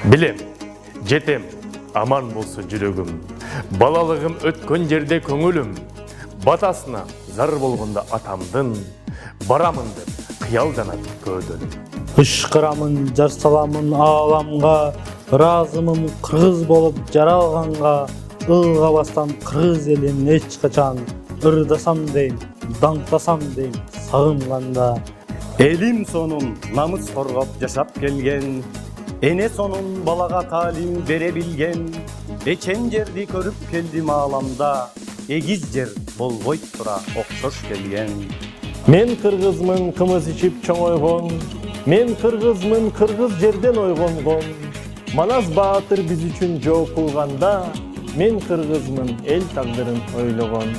Билем, жетем, аман болсун жүрөгүм. Балалыгым өткөн жерде көңүлүм. Батасына зар болгондо атамдын, барамын деп кыялданат көөдөнүм. Ышкырамын, жар саламын ааламга, ыраазымын кыргыз болуп жаралганга, ылгабастан кыргыз элин эч качан, ырдасам дейм, даңктасам дейм сагынганда. Элим сонун намыс коргоп жашап келген, эне сонун балага таалим бере билген, эчен жерди көрүп келдим ааламда, эгиз жер болбойт тура окшош келген. Мен кыргызмын кымыз ичип чоңойгон, мен кыргызмын кыргыз жерден ойгонгон. Манас баатыр биз үчүн жоо кылганда, мен кыргызмын эл тагдырын ойлогон.